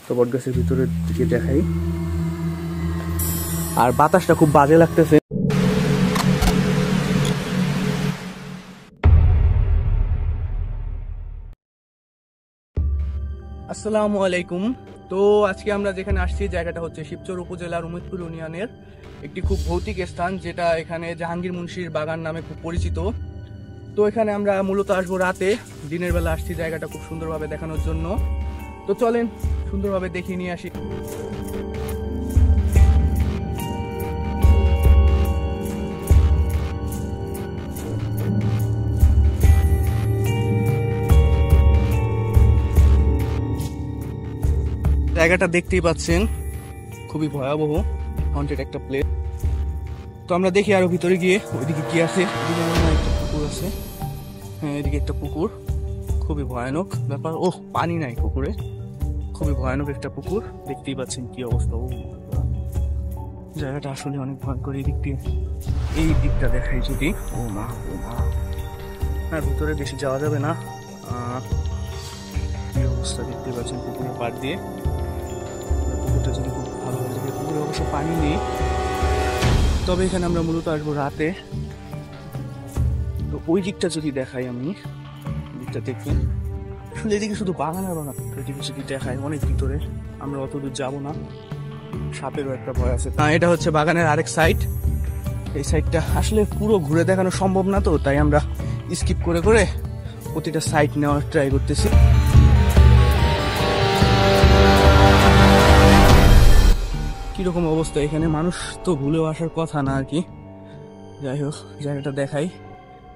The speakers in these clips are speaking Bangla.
তো বটগাছের ভিতরের দিকে দেখাই, আর বাতাসটা খুব বাজে লাগতেছে। আসসালামু আলাইকুম। তো আজকে আমরা যেখানে আসছি জায়গাটা হচ্ছে শিবচর উপজেলার উমেদপুর ইউনিয়নের একটি খুব ভৌতিক স্থান, যেটা এখানে জাহাঙ্গীর মুন্সির বাগান নামে খুব পরিচিত। তো এখানে আমরা মূলত আসবো রাতে, দিনের বেলা আসছি জায়গাটা খুব সুন্দরভাবে দেখানোর জন্য। তো চলেন সুন্দরভাবে দেখিয়ে নিয়ে আসি। জায়গাটা দেখতেই পাচ্ছেন, খুবই ভয়াবহ হন্টেড একটা প্লেস। তো আমরা দেখি আরো ভিতরে গিয়ে ওইদিকে কি আছে। এদিকে মনে হয় একটা পুকুর আছে, হ্যাঁ এদিকে একটা পুকুর, খুবই ভয়ানক ব্যাপার। ও পানি নাই পুকুরে, খুবই ভয়ানক একটা পুকুর, দেখতেই পাচ্ছেন কি অবস্থা। ও জায়গাটা আসলে অনেক ভয়ঙ্কর। এই দিকটা দেখাই যদি, ও মা না, ভিতরে বেশি যাওয়া যাবে না। কি অবস্থা দেখতে পাচ্ছেন পুকুরের পাড় দিয়ে। পুকুরটা যদি খুব ভালো হয়ে থাকে, পুকুরে অবশ্য পানি নেই, তবে এখানে আমরা মূলত আসবো রাতে। তো ওই দিকটা যদি দেখাই, আমি দিকটা দেখবেন, আসলে এদিকে শুধু বাগান আর বাগান। এদিকে যদি দেখাই অনেক ভিতরে, আমরা অত দূর যাবো না, সাপেরও একটা ভয় আছে। এটা হচ্ছে বাগানের আরেক সাইড। এই সাইডটা আসলে পুরো ঘুরে দেখানো সম্ভব না, তো তাই আমরা স্কিপ করে করে প্রতিটা সাইড নেওয়ার ট্রাই করতেছি। কিরকম অবস্থা এখানে, মানুষ তো ভুলেও আসার কথা না আর কি। যাই হোক, জায়গাটা দেখাই।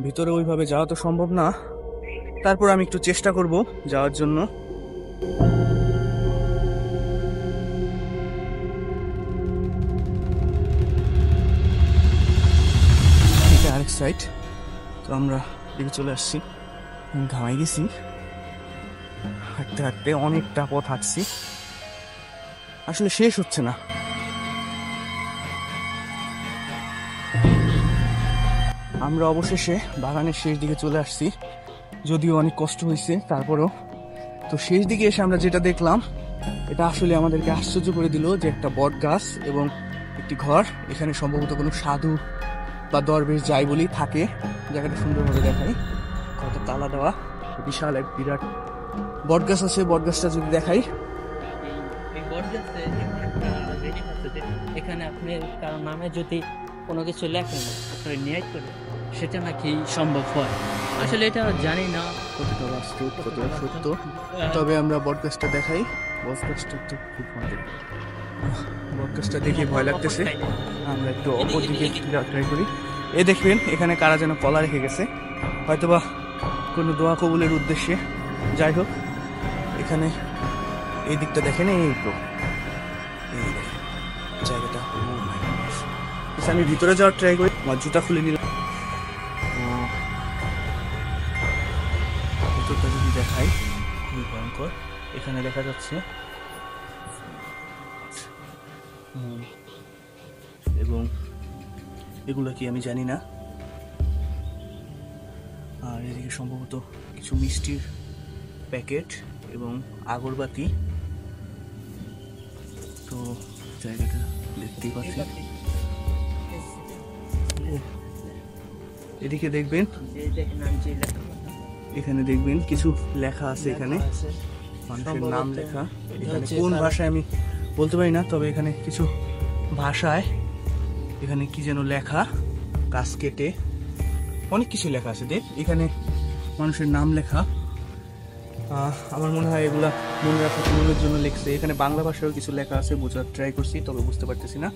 ভিতরে ওইভাবে যাওয়া তো সম্ভব না, তারপর আমি একটু চেষ্টা করব যাওয়ার জন্য। এটা আরেক সাইড। তো আমরা এদিকে চলে আসছি, ঘামাই গেছি হাঁটতে হাঁটতে, অনেকটা পথ হাঁটছি, আসলে শেষ হচ্ছে না। আমরা অবশেষে বাগানের শেষ দিকে চলে আসছি, যদিও অনেক কষ্ট হয়েছে তারপরেও। তো শেষ দিকে এসে আমরা যেটা দেখলাম, এটা আসলে আমাদেরকে আশ্চর্য করে দিল, যে একটা বট গাছ এবং একটি ঘর। এখানে সম্ভবত কোনো সাধু বা দরবেশ যাই বলি থাকে। জায়গাটা সুন্দরভাবে দেখাই, ঘরটা তালা দেওয়া, বিশাল এক বিরাট বট গাছ আছে। বট গাছটা যদি দেখাই, এখানে আপনি কারো নামে যদি কোনো কিছু লেখেন, নিয়াত করে, সেটা নাকি সম্ভব হয়। আসলে এটা জানি না কতটা বাস্তব কতটা সত্য, তবে আমরা বটগাছটা দেখাই। বটগাছটা একটু খুব ভয়, বটগাছটা দেখে ভয় লাগতেছে। আমরা একটু অপর দিকে ট্রাই করি। এ দেখবেন এখানে কারা যেন কলা রেখে গেছে, হয়তোবা কোনো দোয়া কবুলের উদ্দেশ্যে। যাই হোক, এখানে এই দিকটা দেখেন, এই তো এই জায়গাটা। আমি ভিতরে যাওয়ার ট্রাই করি, আমার জুতা খুলে নিলাম। ভিতরটা যদি দেখাই, খুবই ভয়ঙ্কর। এখানে দেখা যাচ্ছে এবং এগুলো কি আমি জানি না। আর এদিকে সম্ভবত কিছু মিষ্টির প্যাকেট এবং আগরবাতি। তো জায়গাটা দেখতেই পাচ্ছি। এদিকে দেখবেন, এখানে দেখবেন কিছু লেখা আছে, এখানে মানুষের নাম লেখা। এখানে কোন ভাষায় আমি বলতে পারি না, তবে এখানে কিছু ভাষায় এখানে কি যেন লেখা, গাছ কেটে অনেক কিছু লেখা আছে। দেখ, এখানে মানুষের নাম লেখা। আমার মনে হয় এগুলা মনে রাখার জন্য লিখছে। এখানে বাংলা ভাষায়ও কিছু লেখা আছে, বোঝার ট্রাই করছি, তবে বুঝতে পারতেছি না।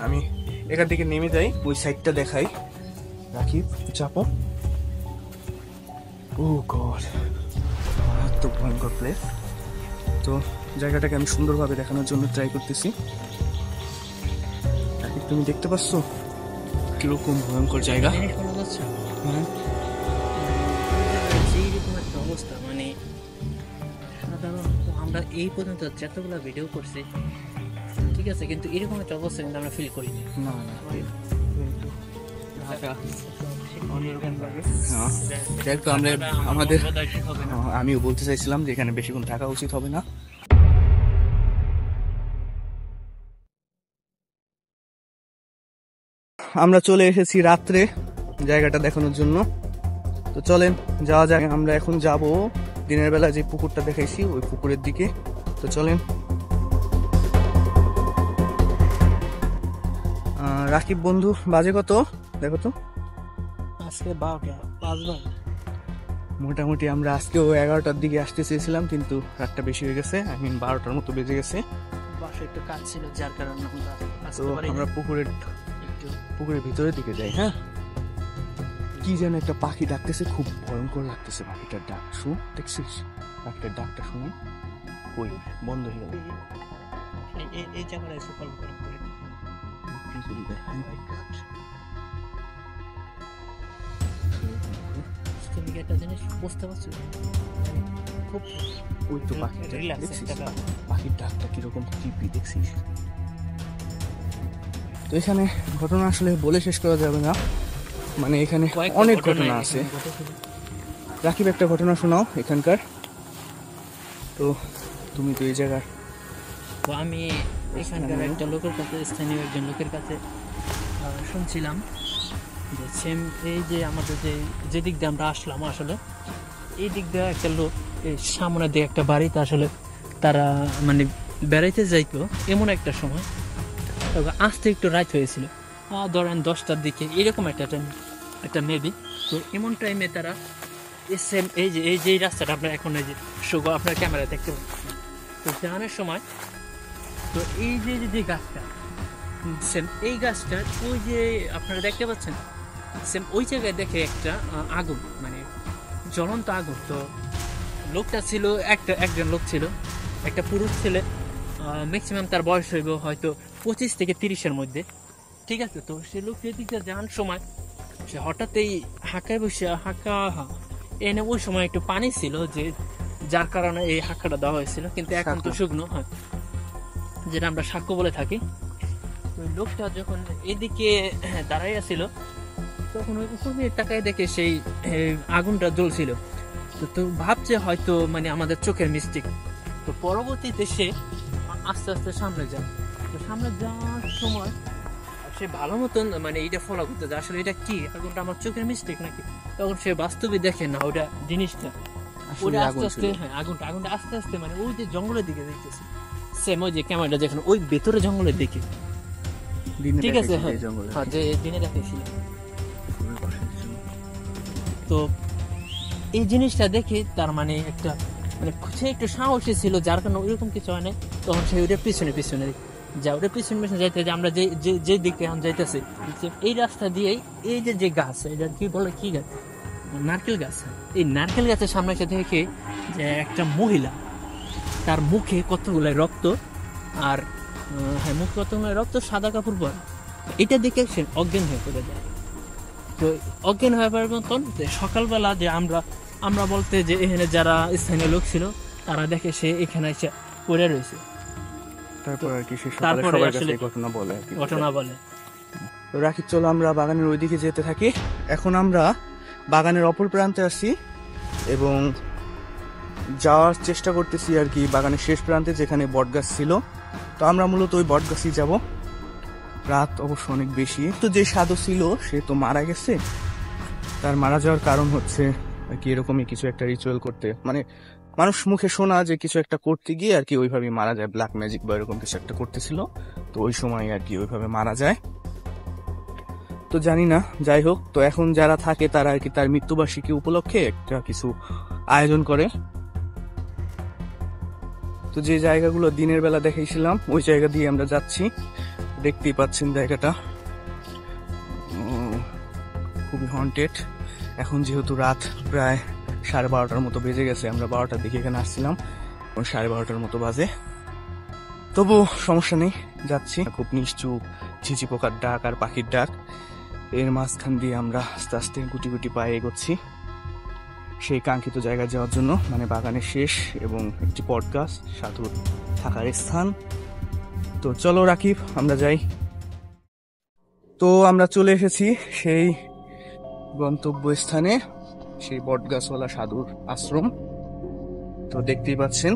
আমি এখান থেকে নেমে যাই, ওই সাইডটা দেখাই। রাখি চাপো। ও গড, মারাত্মক ভয়ঙ্কর প্লেস। তো জায়গাটাকে আমি সুন্দরভাবে দেখানোর জন্য ট্রাই করতেছি। রাখি, তুমি দেখতে পাচ্ছ কিরকম ভয়ঙ্কর জায়গা? হ্যাঁ, অবস্থা মানে সাধারণত আমরা এই পর্যন্ত যতগুলো ভিডিও করছি, ঠিক আছে, কিন্তু এরকম একটা অবস্থা কিন্তু আমরা ফিল করিনি। না না, আমিও বলতে চাইছিলাম যে এখানে বেশিক্ষণ থাকা উচিত হবে না। আমরা চলে এসেছি রাত্রে জায়গাটা দেখানোর জন্য। তো চলেন যাওয়া যাক। আমরা এখন যাব দিনের বেলা যে পুকুরটা দেখাইছি ওই পুকুরের দিকে। তো চলেন। রাকিব বন্ধু, বাজে কত দেখো তো? আজকে 12টা 5 বাজে। মোটামুটি আমরা আজকেও 11টার দিকে আসতে চেয়েছিলাম, কিন্তু রাতটা বেশি হয়ে গেছে। 12টার মতো বেজে গেছে। বাসায় একটু কাজ ছিল, যার কারণে আমরা তো আসতে পারি আমরা একটু। পুকুরের ভিতরের দিকে যাই। হ্যাঁ, কি যেন একটা পাখি ডাকতেছে, খুব ভয়ঙ্কর লাগতেছে পাখিটার ডাক। দেখছিস পাখিটার ডাকটা শুনে? ওই বন্ধ হয়ে গেল। এই জায়গাটা এসে কল করে তুমি কি একটা জিনিস বুঝতে পারছো? খুব ওই তো পাখিটা রিল্যাক্স দেখছিস? একটা পাখির ডাকটা কিরকম টিপি দেখছিস? তো এখানে ঘটনা আসলে বলে শেষ করা যাবে না, মানে এখানে অনেক ঘটনা আছে। রাকিব, একটা ঘটনা শোনাও এখানকার। তো তুমি তো এই জায়গার। তো আমি এখানকার একটা লোকের কাছে, স্থানীয় একজন লোকের কাছে শুনছিলাম যে সেম এই যে আমাদের যে দিক দিয়ে আমরা আসলাম, আসলে এই দিক দিয়ে একটা লোক এই সামনে দিয়ে একটা বাড়িতে আসলে তারা মানে বেড়াইতে যাইতো এমন একটা সময়, তবে আসতে একটু রাত হয়েছিল, ধরেন 10টার দিকে এরকম একটা মেবি। তো এমন টাইমে তারা সেম এই যে রাস্তাটা আপনার এখন এই যে শুভ আপনার ক্যামেরা দেখতে পাচ্ছেন, তো জানার সময় তো এই যে গাছটা সেম এই গাছটার ওই যে আপনারা দেখতে পাচ্ছেন সেম ওই জায়গায় দেখে একটা আগুন, মানে জ্বলন্ত আগুন। তো লোকটা ছিল একজন লোক ছিল, একটা পুরুষ ছেলে, ম্যাক্সিমাম তার বয়স হইব হয়তো 25 থেকে 30-এর মধ্যে, ঠিক আছে। তো সে লোক এদিকে যাওয়ার সময় সে হঠাৎই হাঁকায় বসে এনে ওই সময় একটু পানি ছিল, যে যার কারণে এই হাঁকাটা দেওয়া হয়েছিল, কিন্তু এখন তো শুকনো হয়, যেটা আমরা সাক্ষ্য বলে থাকি। ওই লোকটা যখন এদিকে দাঁড়াইয়া তখন ওই উপর দিয়ে তাকায় দেখে সেই আগুনটা জ্বলছিল। তো ভাবছে হয়তো মানে আমাদের চোখের মিস্টেক। তো পরবর্তীতে সে আস্তে আস্তে সামনে যায়। তো সামনে যাওয়ার সময় সে ভালো মতন মানে এটা ফলো করতে যায়, আসলে এটা কি আগুনটা আমার চোখের মিস্টেক নাকি। তখন সে বাস্তবে দেখে না ওটা জিনিসটা, ওটা আস্তে আস্তে আগুনটা আস্তে আস্তে মানে ওই যে জঙ্গলের দিকে দেখতেছে, সেম ওই যে ক্যামেরাটা যেখানে ওই ভেতরে জঙ্গলের দিকে, ঠিক আছে। হ্যাঁ, যে দিনে দেখেছিল। তো এই জিনিসটা দেখে তার মানে একটা মানে সে একটু সাহসী ছিল, যার কারণে ওইরকম কিছু হয় না। তখন সে ওইটা পিছনে ওটা পিছনে যাইতে যে আমরা যে দিকে এখন যাইতেছি এই রাস্তা দিয়েই এই যে গাছ, এটা কি বলে, কি গাছ? নারকেল গাছ। এই নারকেল গাছের সামনে এসে দেখে যে একটা মহিলা, তার মুখে কতগুলো রক্ত, আর হ্যাঁ মুখে কতগুলো রক্ত, সাদা কাপড় পরা। এটা দেখে সে অজ্ঞান হয়ে পড়ে যায়। তো অজ্ঞান হয়ে পড়ার মতন সকালবেলা যে আমরা বলতে যে এখানে যারা স্থানীয় লোক ছিল তারা দেখে সে এখানে এসে পড়ে রয়েছে। তারপর আর কি তারপরে সবার আসলে কাছে ঘটনা বলে আর কি। ঘটনা বলে। তো রাকিব, চলো আমরা বাগানের ওইদিকে যেতে থাকি। এখন আমরা বাগানের অপর প্রান্তে আসি এবং যাওয়ার চেষ্টা করতেছি আর কি বাগানের শেষ প্রান্তে, যেখানে বটগাছ ছিল। তো আমরা মূলত ওই বটগাছই যাব। রাত অবশ্য অনেক বেশি। তো যে সাধু ছিল সে তো মারা গেছে। তার মারা যাওয়ার কারণ হচ্ছে আর কি এরকমই কিছু একটা রিচুয়াল করতে, মানে মানুষ মুখে শোনা যে কিছু একটা করতে গিয়ে আর কি ওইভাবে মারা যায়, ব্ল্যাক ম্যাজিক বা এরকম কিছু একটা করতেছিল। তো ওই সময় আর কি ওইভাবে মারা যায়। তো জানি না, যাই হোক। তো এখন যারা থাকে তারা আর কি তার মৃত্যুবার্ষিকী উপলক্ষে একটা কিছু আয়োজন করে। তো যে জায়গাগুলো দিনের বেলা দেখাইছিলাম ওই জায়গা দিয়ে আমরা যাচ্ছি। দেখতেই পাচ্ছেন জায়গাটা খুবই হন্টেড। এখন যেহেতু রাত প্রায় 12:30 মতো বেজে গেছে, আমরা 12টার দিকে এখানে আসছিলাম, 12:30 মতো বাজে। তবু সমস্যা নেই, যাচ্ছি। খুব নিশ্চুপ, ঝিঝি পোকার ডাক আর পাখির ডাক, এর মাঝখান দিয়ে আমরা আস্তে আস্তে গুটি গুটি পায়ে এগোচ্ছি সেই কাঙ্ক্ষিত জায়গায় যাওয়ার জন্য, মানে বাগানের শেষ এবং একটি বটগাছ, সাধুর থাকার স্থান। তো চলো রাকিব, আমরা যাই। তো আমরা চলে এসেছি সেই গন্তব্যস্থানে, সেই বটগাছওয়ালা সাধুর আশ্রম। তো দেখতেই পাচ্ছেন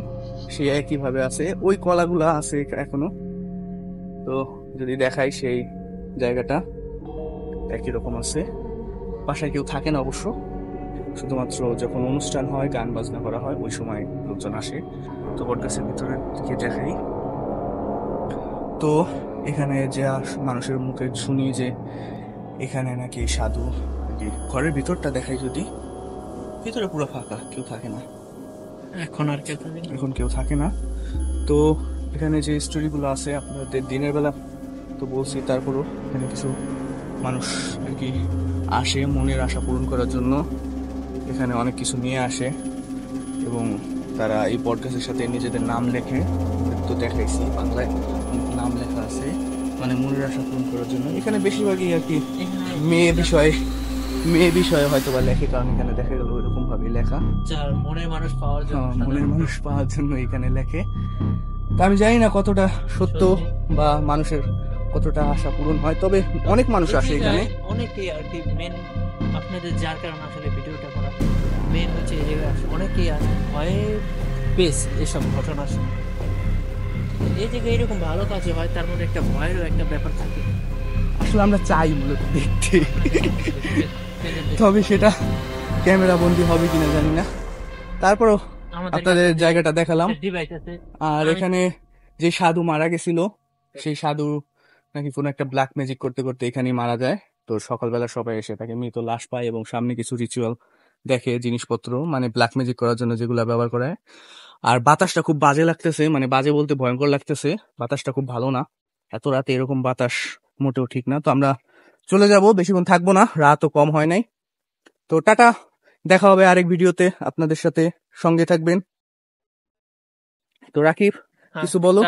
সেই একইভাবে আছে, ওই কলাগুলা আছে এখনো। তো যদি দেখাই সেই জায়গাটা, একই রকম আছে। বাসায় কেউ থাকে না অবশ্য, শুধুমাত্র যখন অনুষ্ঠান হয়, গান বাজনা করা হয়, ওই সময় লোকজন আসে। তো বটগাছের ভিতরে দিকে দেখাই, তো এখানে যে মানুষের মুখে শুনি যে এখানে নাকি সাধু, ঘরের ভিতরটা দেখাই যদি, ভিতরে পুরো ফাঁকা, কেউ থাকে না, এখন আর কেউ থাকে না। এখন কেউ থাকে না। তো এখানে যে স্টোরিগুলো আছে আপনাদের দিনের বেলা তো বলছি, তারপরও এখানে কিছু মানুষ আর কি আসে মনের আশা পূরণ করার জন্য, এখানে অনেক কিছু নিয়ে আসে এবং তারা এই পডকাস্টের সাথে নিজেদের নাম লেখে। তো দেখাইছি বাংলায় নাম লেখা আছে, মানে মনের আশা পূরণ করার জন্য। এখানে বেশিরভাগই আর কি মেয়ে বিষয়ে হয়তো বা লেখে, কারণ এখানে দেখা গেল ওইরকম ভাবে লেখা, যার মনের মানুষ পাওয়ার জন্য, মনের মানুষ পাওয়ার জন্য এখানে লেখে। তা আমি জানি না কতটা সত্য বা মানুষের কতটা আশা পূরণ হয়, তবে অনেক মানুষ আসে এখানে। অনেকেই আর কি মেন আপনাদের যার কারণে আসলে ভিডিওটা করা মেন হচ্ছে এই জায়গায় আসে অনেকেই ভয়ে বেশ এসব ঘটনা শুনে। এই জায়গায় এরকম ভালো কাজে হয়, তার মধ্যে একটা ভয়েরও একটা ব্যাপার থাকে। আসলে আমরা চাই মূলত দেখতে, তবে সেটা ক্যামেরা বন্দি হবে কিনা জানি না। তারপরও আপনাদের জায়গাটা দেখালাম। আর এখানে যে সাধু মারা গেছিল, সেই সাধু নাকি কোনো একটা ব্ল্যাক ম্যাজিক করতে করতে এখানেই মারা যায়। তো সকালবেলা সবাই এসে তাকে মৃত লাশ পায় এবং সামনে কিছু রিচুয়াল দেখে, জিনিসপত্র মানে ব্ল্যাক ম্যাজিক করার জন্য যেগুলো ব্যবহার করা হয়। আর বাতাসটা খুব বাজে লাগতেছে, মানে বাজে বলতে ভয়ঙ্কর লাগতেছে, বাতাসটা খুব ভালো না, এত রাতে এরকম বাতাস মোটেও ঠিক না। তো আমরা চলে যাব, বেশিক্ষণ থাকবো না, রাতও কম হয় নাই। তো টাটা, দেখা হবে আরেক ভিডিওতে আপনাদের সাথে, সঙ্গে থাকবেন। তো রাকিব, কিছু বলো।